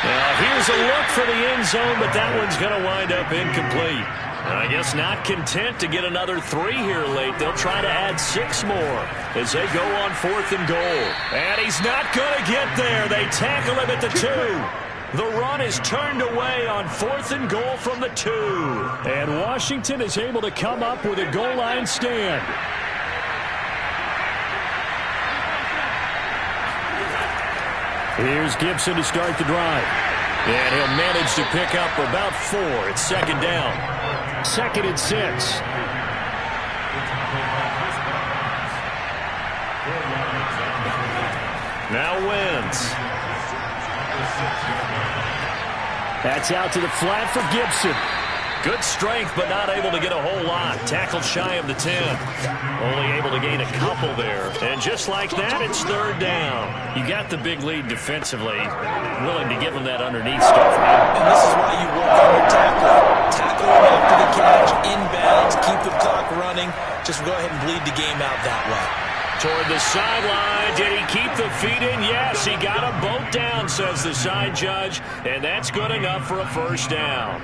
Now here's a look for the end zone, but that one's going to wind up incomplete. I guess not content to get another 3 here late. They'll try to add 6 more as they go on 4th and goal. And he's not going to get there. They tackle him at the 2. The run is turned away on 4th and goal from the 2. And Washington is able to come up with a goal line stand. Here's Gibson to start the drive. And he'll manage to pick up about 4. It's 2nd down. 2nd and 6. Now Wentz. That's out to the flat for Gibson. Good strength, but not able to get a whole lot. Tackled shy of the 10. Only able to gain a couple there. And just like that, it's 3rd down. You got the big lead defensively. Willing to give them that underneath stuff, right? And this is why you work hard tackle. Tackle them after the catch, inbounds, keep the clock running. Just go ahead and bleed the game out that way. Toward the sideline. Did he keep the feet in? Yes, he got them both down, says the side judge. And that's good enough for a 1st down.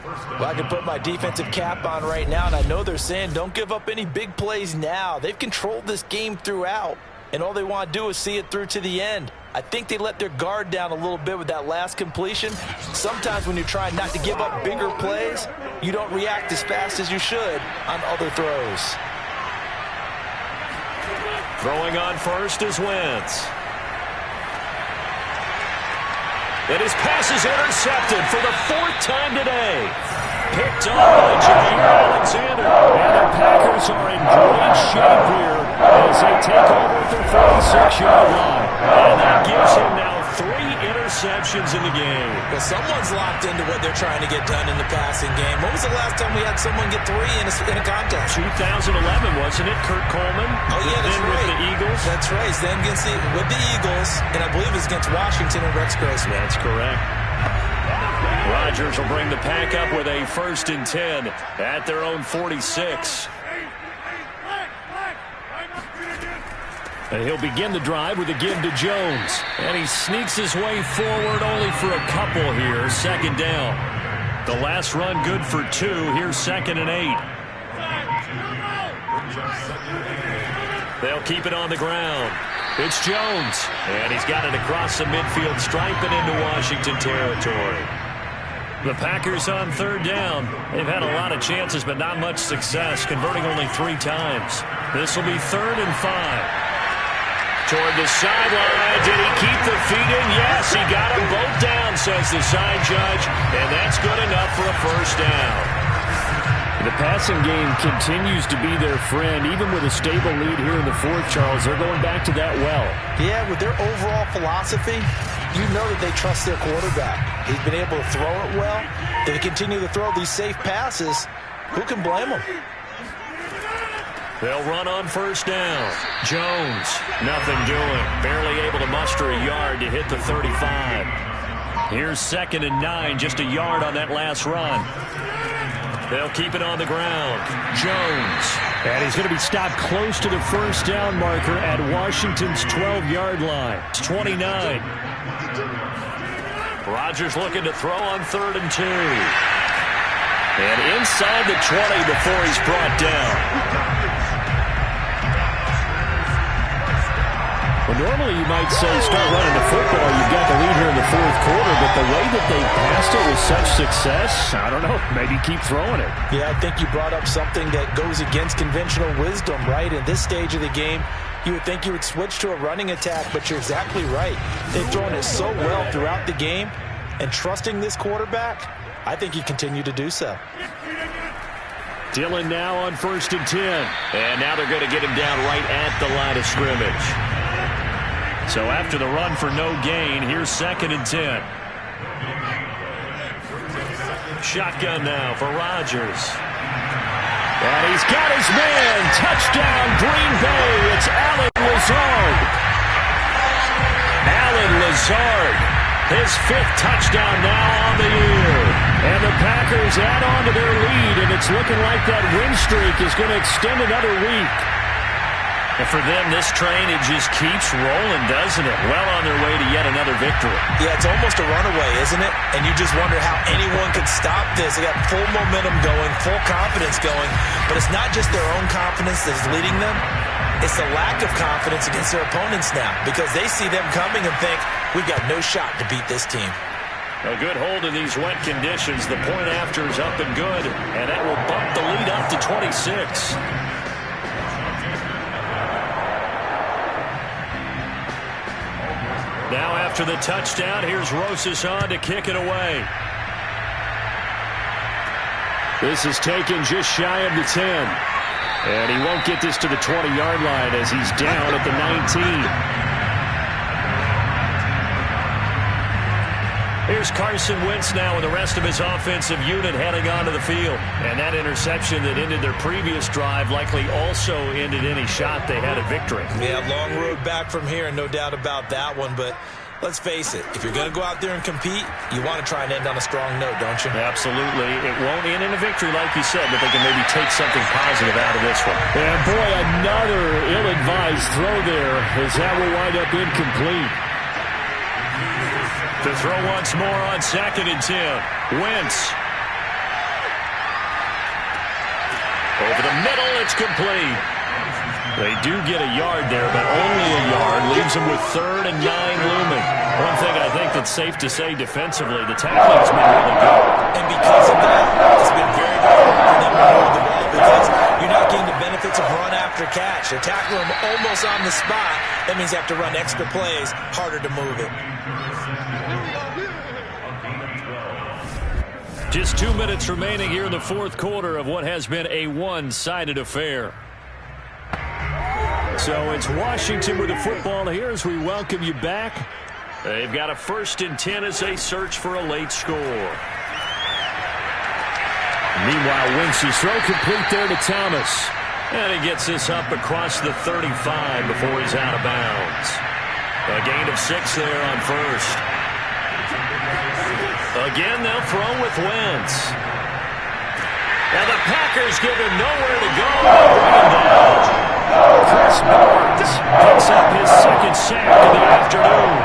Well, I can put my defensive cap on right now, and I know they're saying don't give up any big plays now. They've controlled this game throughout, and all they want to do is see it through to the end. I think they let their guard down a little bit with that last completion. Sometimes when you're trying not to give up bigger plays, you don't react as fast as you should on other throws. Throwing on first is Wentz. And his pass is intercepted for the 4th time today. picked up by Jair Alexander. And the Packers are in great shape here as they take over at their 46-yard line. And that gives him now 3 interceptions in the game. Well, someone's locked into what they're trying to get done in the passing game. When was the last time we had someone get 3 in a contest? 2011, wasn't it? Kurt Coleman. Oh, yeah, that's then right. with the Eagles. That's right. Then with the Eagles, and I believe it's against Washington and Rex Grossman. That's correct. Rodgers will bring the Pack up with a 1st and 10 at their own 46. And he'll begin the drive with a give to Jones. And he sneaks his way forward only for a couple here. 2nd down. The last run good for 2. Here's 2nd and 8. They'll keep it on the ground. It's Jones. And he's got it across the midfield stripe and into Washington territory. The Packers on 3rd down. They've had a lot of chances, but not much success, converting only 3 times. This will be 3rd and 5. Toward the sideline. Did he keep the feet in? Yes, he got them both down, says the side judge. And that's good enough for a 1st down. The passing game continues to be their friend. Even with a stable lead here in the 4th, Charles, they're going back to that well. Yeah, with their overall philosophy, you know that they trust their quarterback. He's been able to throw it well. They continue to throw these safe passes. Who can blame them? They'll run on 1st down. Jones, nothing doing. Barely able to muster a yard to hit the 35. Here's 2nd and 9, just a yard on that last run. They'll keep it on the ground. Jones. And he's going to be stopped close to the 1st down marker at Washington's 12-yard line. It's 29. Rodgers looking to throw on 3rd and 2. And inside the 20 before he's brought down. Well, normally you might say start running the football. You've got the lead here in the 4th quarter, but the way that they passed it with such success, I don't know, maybe keep throwing it. Yeah, I think you brought up something that goes against conventional wisdom, right? In this stage of the game, you would think you would switch to a running attack, but you're exactly right. They've thrown it so well throughout the game, and trusting this quarterback, I think you continue to do so. Dillon now on 1st and 10. And now they're going to get him down right at the line of scrimmage. So after the run for no gain, here's 2nd and 10. Shotgun now for Rodgers. And he's got his man. Touchdown, Green Bay. It's Allen Lazard. Allen Lazard. His 5th touchdown now on the year. And the Packers add on to their lead, and it's looking like that win streak is going to extend another week. And for them, this train, it just keeps rolling, doesn't it? Well on their way to yet another victory. Yeah, it's almost a runaway, isn't it? And you just wonder how anyone could stop this. They got full momentum going, full confidence going. But it's not just their own confidence that's leading them. It's the lack of confidence against their opponents now, because they see them coming and think, we've got no shot to beat this team. A good hold in these wet conditions. The point after is up and good, and that will bump the lead up to 26. Now after the touchdown, here's Rosas on to kick it away. This is taken just shy of the 10. And he won't get this to the 20-yard line as he's down at the 19. Here's Carson Wentz now with the rest of his offensive unit heading onto the field. And that interception that ended their previous drive likely also ended any shot they had at victory. Yeah, long road back from here, no doubt about that one. But let's face it, if you're going to go out there and compete, you want to try and end on a strong note, don't you? Absolutely. It won't end in a victory, like you said, but they can maybe take something positive out of this one. And boy, another ill-advised throw there as that will wind up incomplete. To throw once more on 2nd and 10. Wentz. Over the middle, it's complete. They do get a yard there, but only a yard. Leaves them with 3rd and 9 looming. One thing I think that's safe to say defensively, the tackling's been really good. And because of that, it's been very, very hard for them to hold the ball because you're not getting the benefits of run after catch. They're tackling them almost on the spot. That means they have to run extra plays, harder to move it. Just 2 minutes remaining here in the fourth quarter of what has been a one-sided affair. So it's Washington with the football here as we welcome you back. They've got a 1st and 10 as they search for a late score. Meanwhile, Wentz's throw complete there to Thomas. And he gets this up across the 35 before he's out of bounds. A gain of 6 there on 1st. Again, they'll throw with Wentz. And the Packers give him nowhere to go. Bring him down. Chris Barnes picks up his 2nd sack of the afternoon.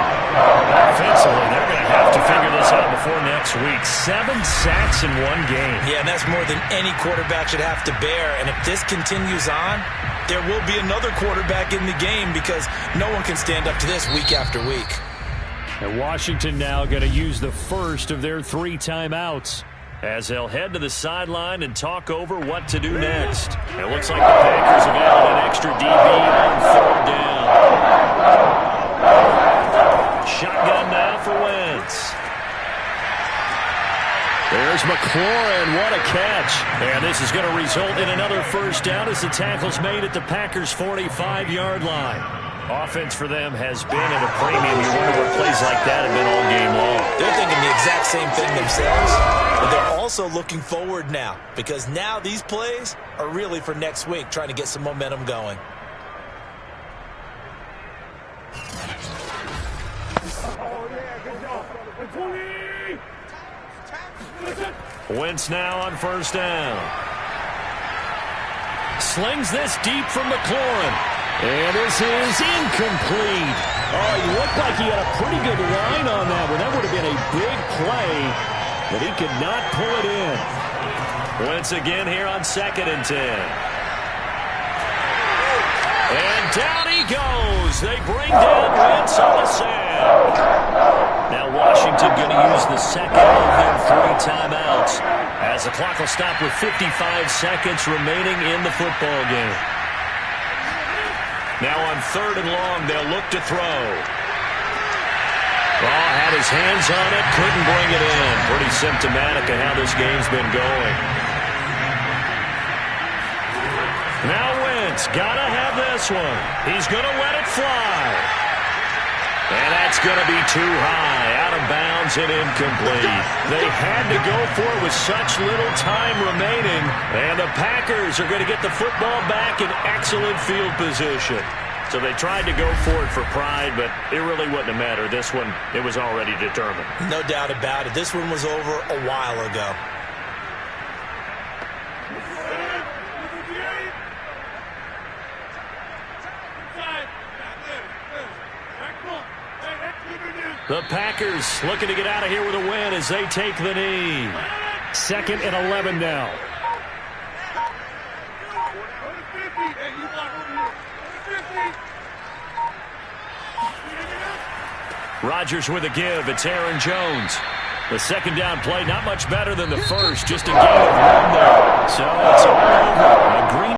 Offensively, they're going to have to figure this out before next week. 7 sacks in one game. Yeah, and that's more than any quarterback should have to bear. And if this continues on, there will be another quarterback in the game because no one can stand up to this week after week. And Washington now going to use the first of their 3 timeouts as they'll head to the sideline and talk over what to do next. It looks like the Packers have added an extra DB on 3rd down. Shotgun now for Wentz. There's McLaurin. What a catch. And this is going to result in another 1st down as the tackle's made at the Packers' 45-yard line. Offense for them has been at a premium. You wonder what plays like that have been all game long. They're thinking the exact same thing themselves, but they're also looking forward now because now these plays are really for next week, trying to get some momentum going. Wentz now on 1st down. Slings this deep from McLaurin. And this is incomplete. Oh, he looked like he had a pretty good line on that one. That would have been a big play, but he could not pull it in. Wentz again here on 2nd and 10. And down he goes. They bring down Wentz on the sack. Now Washington going to use the 2nd of their 3 timeouts as the clock will stop with 55 seconds remaining in the football game. Now on 3rd and long, they'll look to throw. Raw had his hands on it, couldn't bring it in. Pretty symptomatic of how this game's been going. Now Wentz, gotta have this one. He's gonna let it fly. And that's gonna be too high, out of bounds and incomplete. They had to go for it with such little time remaining. And the Packers are gonna get the football back in excellent field position. So they tried to go for it for pride, but it really wouldn't have mattered. This one, it was already determined. No doubt about it. This one was over a while ago. The Packers looking to get out of here with a win as they take the knee. 2nd and 11 now. Rodgers with a give. It's Aaron Jones. The 2nd down play, not much better than the first. Just a gain of 1 there. So it's all over. A green